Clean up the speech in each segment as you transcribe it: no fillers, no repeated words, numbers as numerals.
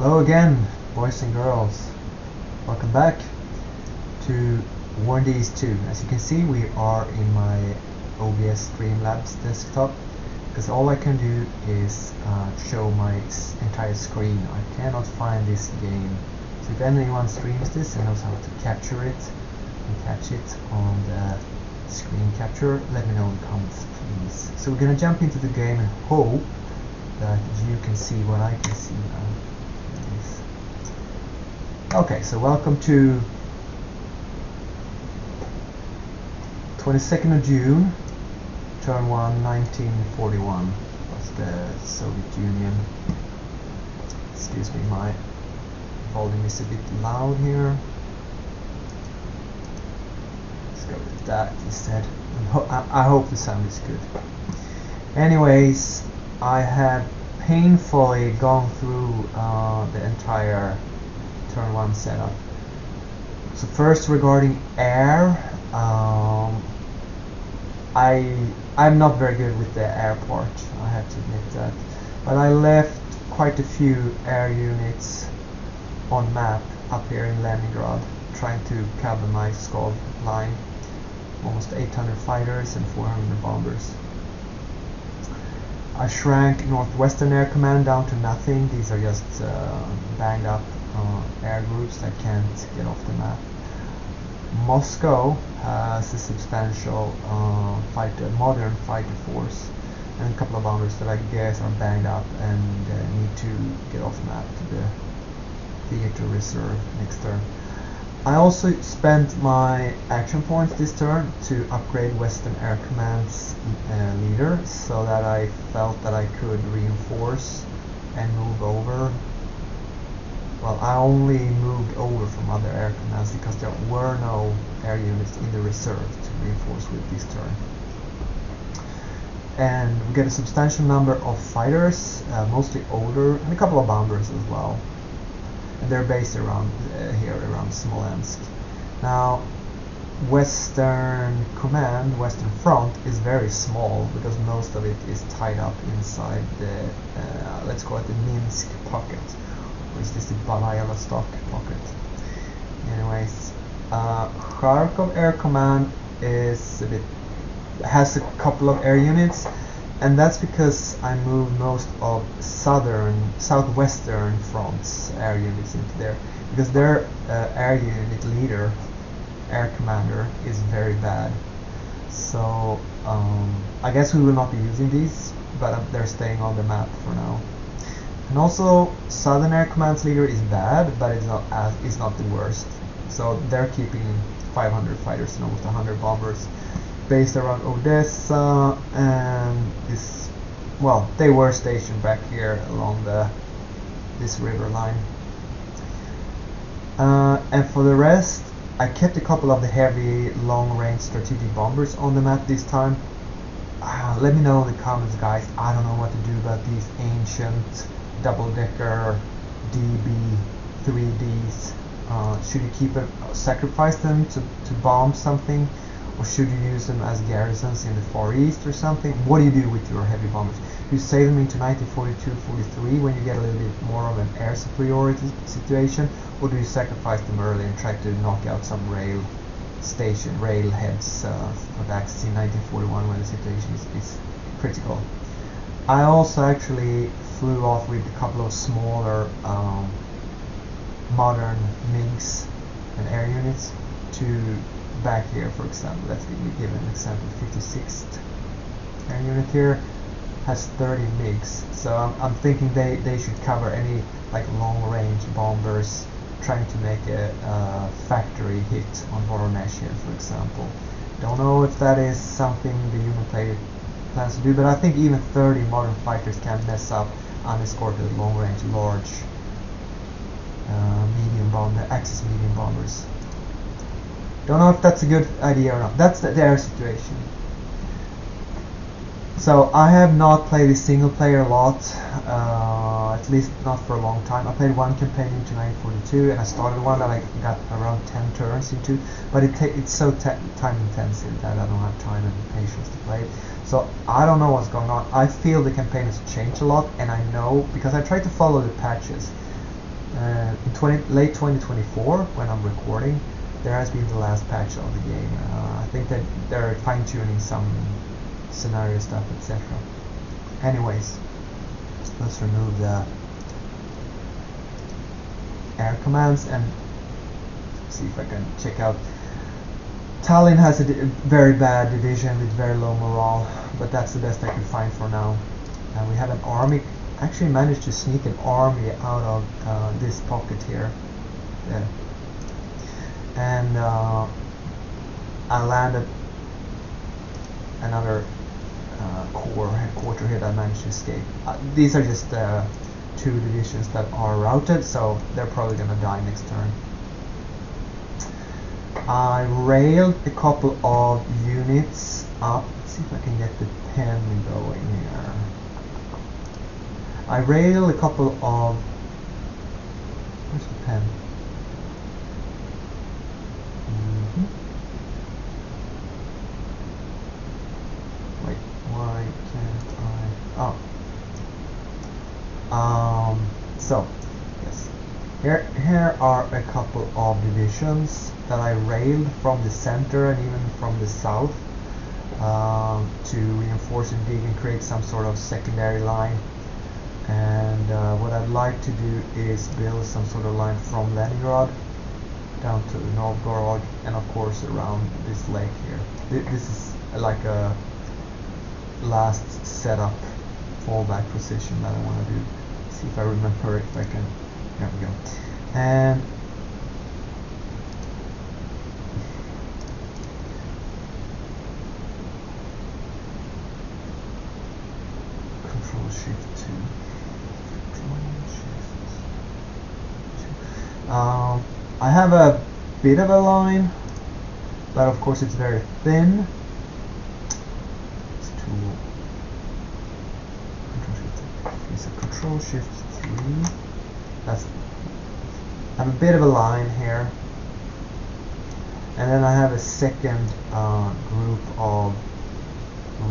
Hello again, boys and girls. Welcome back to WITE2. As you can see, we are in my OBS Streamlabs desktop, because all I can do is show my entire screen. I cannot find this game. So if anyone streams this and knows how to capture it and catch it on the screen capture, let me know in the comments, please. So we're gonna jump into the game and hope that you can see what I can see now. Okay, so welcome to 22nd of June, turn 1, 1941. That's the Soviet Union. Excuse me, my volume is a bit loud here. Let's go with that instead. I hope the sound is good. Anyways, I had painfully gone through the entire turn 1 setup. So first, regarding air, I'm not very good with the air part, I have to admit that, but I left quite a few air units on map up here in Leningrad, trying to cover my Skov line. Almost 800 fighters and 400 bombers. I shrank Northwestern Air Command down to nothing. These are just banged up air groups that can't get off the map. Moscow has a substantial modern fighter force, and a couple of bombers that I guess are banged up and need to get off the map to the theater reserve next turn. I also spent my action points this turn to upgrade Western Air Command's leader, so that I felt that I could reinforce and move over. Well, I only moved over from other air commands because there were no air units in the reserve to reinforce with this turn. And we get a substantial number of fighters, mostly older, and a couple of bombers as well. And they're based around here, around Smolensk. Now, Western Command, Western Front, is very small because most of it is tied up inside the, let's call it the Minsk pocket. Or is this the Balayalostok pocket? Anyways, Kharkov Air Command is has a couple of air units, and that's because I moved most of southwestern front's air units into there, because their air unit leader, air commander, is very bad. So I guess we will not be using these, but they're staying on the map for now. And also, Southern Air Command's leader is bad, but it's not the worst. So they're keeping 500 fighters and almost 100 bombers based around Odessa, and they were stationed back here along this river line. And for the rest, I kept a couple of the heavy, long-range strategic bombers on the map this time. Let me know in the comments, guys. I don't know what to do about these ancient double-decker DB-3Ds. Should you keep sacrifice them to bomb something, or should you use them as garrisons in the Far East or something? What do you do with your heavy bombers? Do you save them into 1942-43 when you get a little bit more of an air superiority situation, or do you sacrifice them early and try to knock out some rail heads for the Axis in 1941 when the situation is critical? I also actually flew off with a couple of smaller modern MiGs and air units to back here, for example. Let's give an example. 56th air unit here has 30 MiGs, so I'm thinking they should cover any long-range bombers trying to make a factory hit on Voronezh here, for example. Don't know if that is something the human player plans to do, but I think even 30 modern fighters can mess up unescorted long-range large Axis medium bombers. Don't know if that's a good idea or not. That's the air situation. So I have not played a single player a lot, at least not for a long time. I played one campaign into 1942, and I started one that I got around 10 turns into, but it's so time intensive that I don't have time and patience to play it. So I don't know what's going on. I feel the campaign has changed a lot, and I know, because I tried to follow the patches, In late 2024, when I'm recording, there has been the last patch of the game. I think that they're fine-tuning some scenario stuff, etc. Anyways, let's remove the air commands and see if I can check out. Tallinn has a very bad division with very low morale, but that's the best I can find for now. And we have an army. Actually managed to sneak an army out of this pocket here. Yeah. And I landed another core headquarter here that I managed to escape. These are just 2 divisions that are routed, so they're probably gonna die next turn. I railed a couple of units up. Let's see if I can get the pen going here. I railed a couple of... Where's the pen? Wait, why can't I... Oh. So, yes. Here are a couple of divisions that I railed from the center and even from the south to reinforce and dig and create some sort of secondary line. And what I'd like to do is build some sort of line from Leningrad down to Novgorod and of course around this lake here. This is like a last setup fallback position that I want to do. See if I remember if I can. There we go. And Control Shift 2. I have a bit of a line, but of course it's very thin. It's Control Shift 3. I have a bit of a line here, and then I have a second group of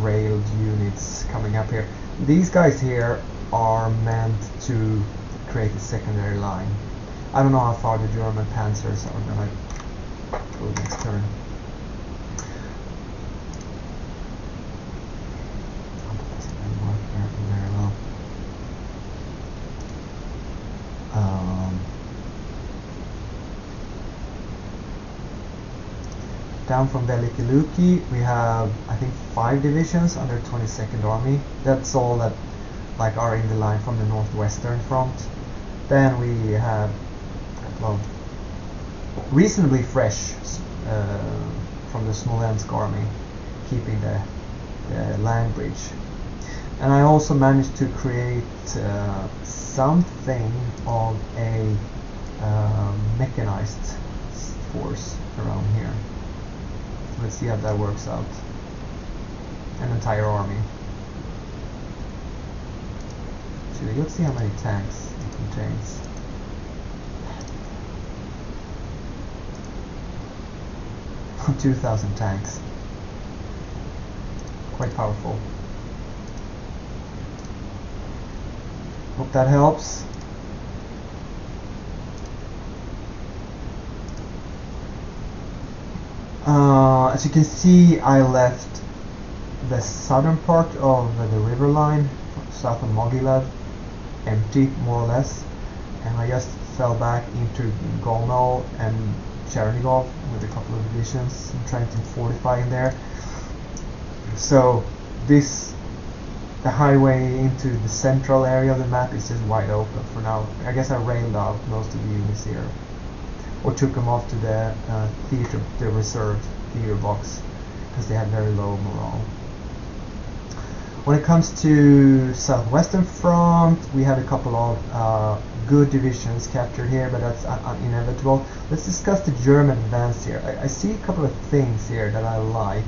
railed units coming up here. These guys here are meant to create a secondary line. I don't know how far the German panzers are going to go next turn. That doesn't really work very well. Down from Veliki Luki, we have I think 5 divisions under 22nd Army. That's all that like are in the line from the northwestern front. Then we have well, reasonably fresh from the Smolensk army, keeping the land bridge. And I also managed to create something of a mechanized force around here. Let's see how that works out. An entire army. Let's see how many tanks it contains. 2,000 tanks. Quite powerful. Hope that helps. As you can see, I left the southern part of the river line, south of Mogilad, empty more or less, and I just fell back into Gomel and Chernigov with a couple of divisions and trying to fortify in there. So the highway into the central area of the map is just wide open for now. I guess I railed out most of the units here, or took them off to the theater, the reserved theater box, because they had very low morale. When it comes to southwestern front, we have a couple of good divisions captured here, but that's inevitable. Let's discuss the German advance here. I see a couple of things here that I like.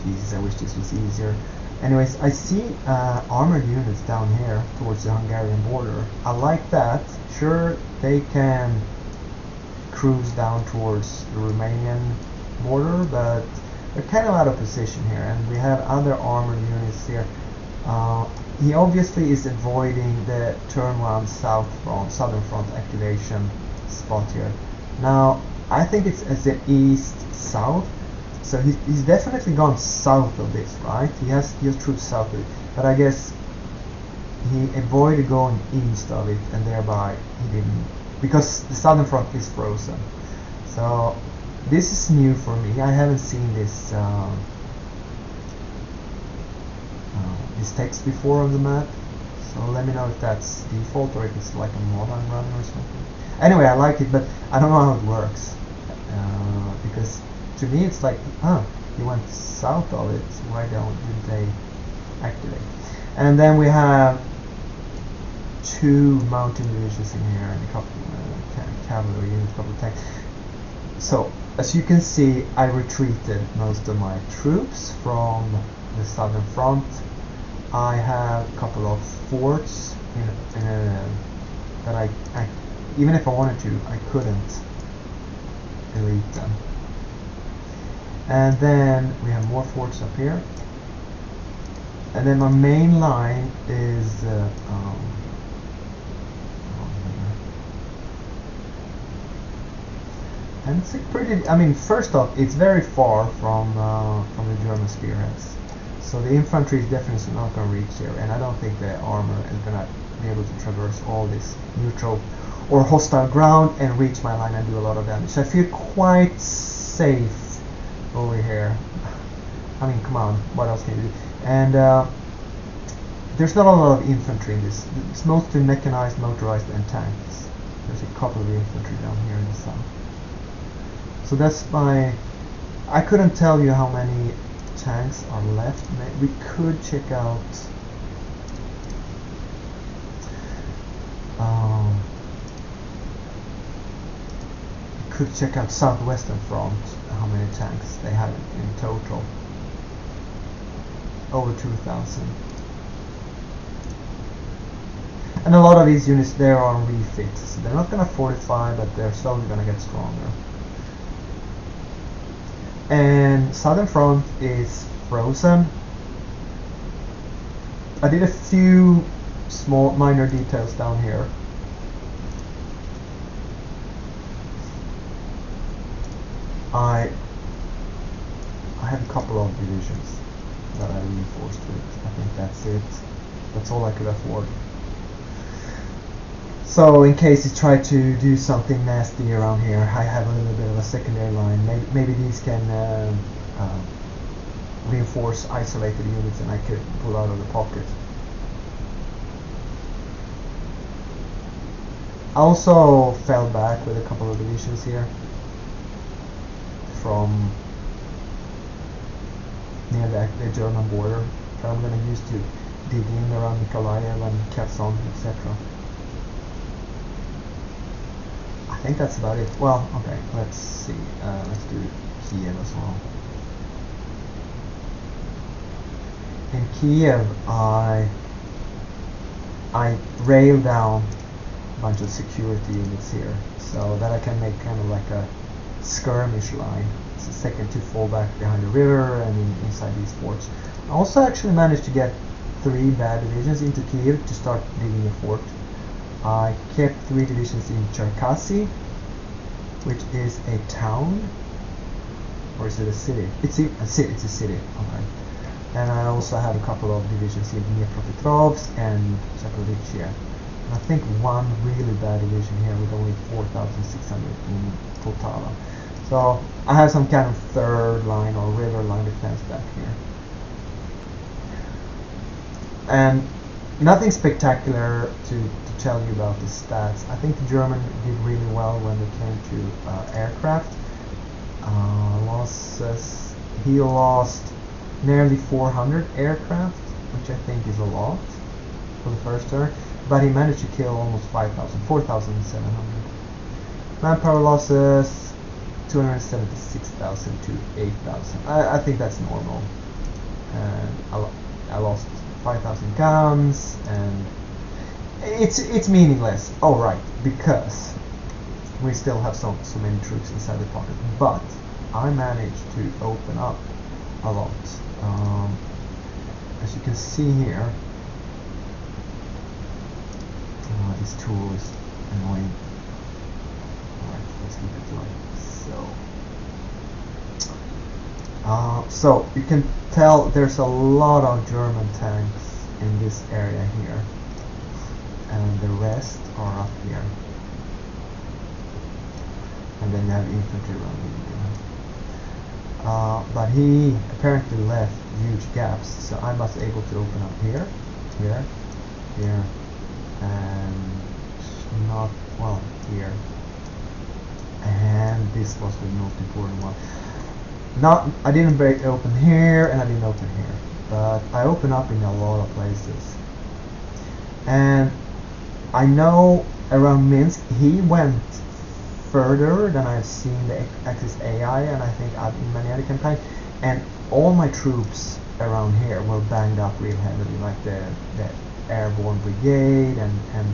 Jesus, I wish this was easier. Anyways, I see armored units down here towards the Hungarian border. I like that. Sure, they can cruise down towards the Romanian border, but they're kind of out of position here, and we have other armored units here. he obviously is avoiding the turnaround southern front activation spot here. Now I think it's as the east-south, so he's definitely gone south of this, right? He has troops south of it, but I guess he avoided going east of it, and thereby he didn't, because the southern front is frozen. So this is new for me. I haven't seen this this text before on the map, so let me know if that's default or if it's like a mod I'm running or something. Anyway, I like it, but I don't know how it works, because to me it's like, he went south of it, so why didn't they activate? And then we have 2 mountain divisions in here and a couple cavalry units, a couple of tanks. So as you can see, I retreated most of my troops from the southern front. I have a couple of forts that I even if I wanted to, I couldn't delete them. And then we have more forts up here. And then my main line is and it's pretty. I mean, first off, it's very far from the German spearheads, so the infantry is definitely not going to reach here, and I don't think the armor is going to be able to traverse all this neutral or hostile ground and reach my line and do a lot of damage. So I feel quite safe over here. I mean, come on, what else can you do? And there's not a lot of infantry in this. It's mostly mechanized, motorized, and tanks. There's a couple of infantry down here in the south. So that's my... I couldn't tell you how many tanks are left. We could check out... could check out southwestern front, how many tanks they have in total. Over 2,000. And a lot of these units there are on refit, so they're not going to fortify, but they're slowly going to get stronger. And southern front is frozen. I did a few small minor details down here. I have a couple of divisions that I reinforced with. I think that's it. That's all I could afford. So in case he tried to do something nasty around here, I have a little bit of a secondary line. Maybe these can reinforce isolated units and I could pull out of the pocket. I also fell back with a couple of divisions here from near the German border that I'm going to use to dig in around Nikolaev and Kherson, etc. I think that's about it. Well, okay, let's see. Let's do Kiev as well. In Kiev, I railed down a bunch of security units here so that I can make kind of like a skirmish line. It's a second to fall back behind the river and inside these forts. I also actually managed to get 3 bad divisions into Kiev to start digging a fort. I kept 3 divisions in Cherkasy, which is a town, or is it a city? It's a city. Okay. And I also have a couple of divisions in Dnipropetrovsk and Zaporizhzhia. And I think 1 really bad division here with only 4,600 in total. So I have some kind of third line or river line defense back here. And nothing spectacular to tell you about the stats. I think the German did really well when it came to aircraft. Losses. He lost nearly 400 aircraft, which I think is a lot for the first turn. But he managed to kill almost 5,000, 4,700. Manpower losses 276,000 to 8,000. I think that's normal. And I lost 5,000 guns, and it's meaningless. Oh right, because we still have so many troops inside the pocket. But I managed to open up a lot. As you can see here, this tool is annoying. Alright, let's keep it like so. So you can tell there's a lot of German tanks in this area here, and the rest are up here. And then you have infantry running. But he apparently left huge gaps, so I was able to open up here, here, here, and not, well, here. And this was the most important one. I didn't break open here, and I didn't open here, but I opened up in a lot of places. And I know around Minsk he went further than I've seen the Axis AI, and I think in many other campaigns, and all my troops around here were banged up real heavily, like the airborne brigade, and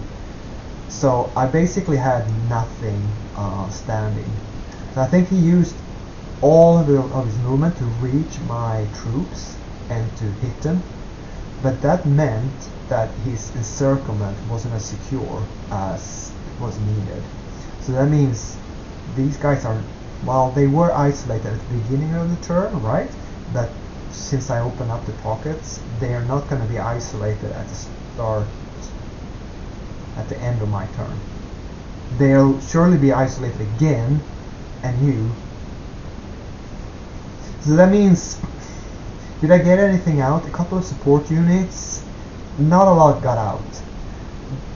so I basically had nothing standing. So I think he used all of his movement to reach my troops and to hit them, but that meant that his encirclement wasn't as secure as was needed. So that means these guys are, well, they were isolated at the beginning of the turn, right? But since I opened up the pockets, they are not going to be isolated at the start, at the end of my turn. They'll surely be isolated again, anew. So that means, did I get anything out? A couple of support units, not a lot got out.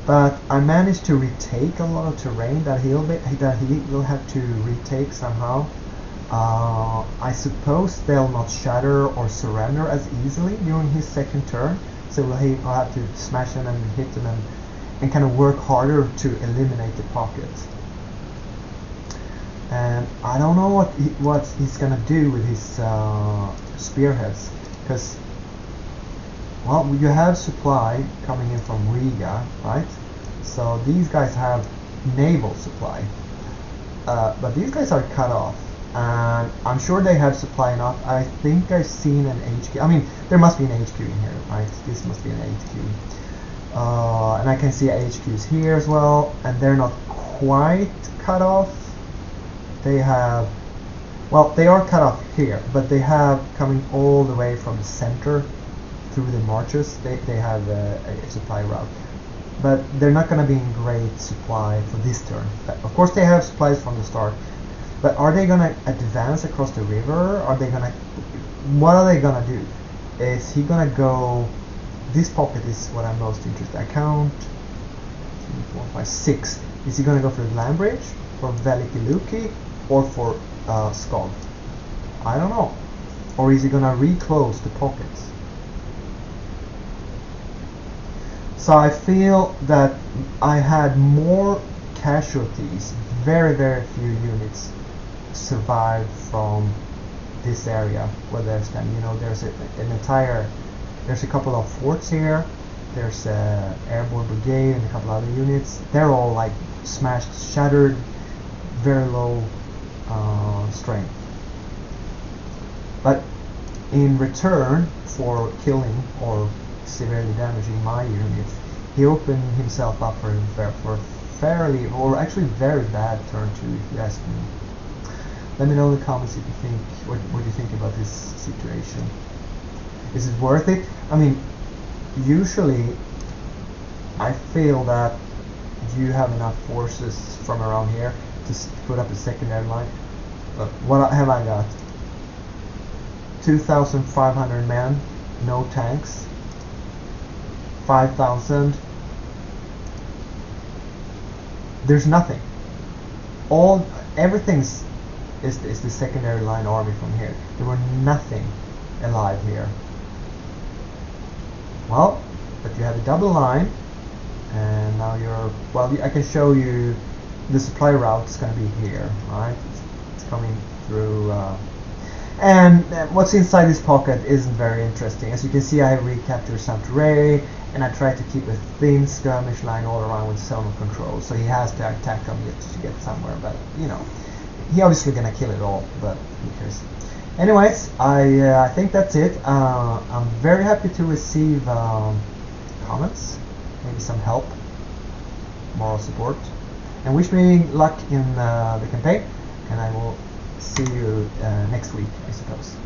But I managed to retake a lot of terrain that he will have to retake somehow. I suppose they'll not shatter or surrender as easily during his second turn, so he'll have to smash them and hit them and kind of work harder to eliminate the pocket. And I don't know what he's gonna do with his spearheads, because, well, you have supply coming in from Riga, right? So these guys have naval supply, but these guys are cut off, and I'm sure they have supply enough. I think I've seen an HQ. I mean, there must be an HQ in here, right? This must be an HQ, and I can see HQs here as well, and they're not quite cut off. They have, well, they are cut off here, but they have coming all the way from the center through the marches. They have a supply route, but they're not going to be in great supply for this turn. Of course they have supplies from the start, but are they going to advance across the river? Are they going to, what are they going to do? Is he going to go, this pocket is what I'm most interested in. I count 2, 4, 5, 6. Is he going to go for the land bridge, for Veliki Luki, or for Skov? I don't know. Or is he going to reclose the pockets? So I feel that I had more casualties, very few units survived from this area where they're standing. You know, there's there's a couple of forts here, there's a airborne brigade and a couple other units. They're all like smashed, shattered, very low strength. But in return for killing or severely damaging my units, he opened himself up for fairly, or actually very bad turn 2, if you ask me. Let me know in the comments if you think, what you think about this situation. Is it worth it? I mean, usually I feel that you have enough forces from around here to put up a secondary line. But what have I got? 2,500 men, no tanks. 5,000. There's nothing. Everything is the secondary line army from here. There were nothing alive here. Well, but you have a double line, and now you're, well, I can show you the supply route is going to be here, right? It's coming through, and what's inside this pocket isn't very interesting. As you can see, I recaptured some terrain, and I tried to keep a thin skirmish line all around with zone of control, so he has to attack on it to get somewhere, but, you know, he obviously gonna kill it all, but who cares. Anyways, I think that's it. I'm very happy to receive comments, maybe some help. moral support. And wish me luck in the campaign, and I will see you next week, I suppose.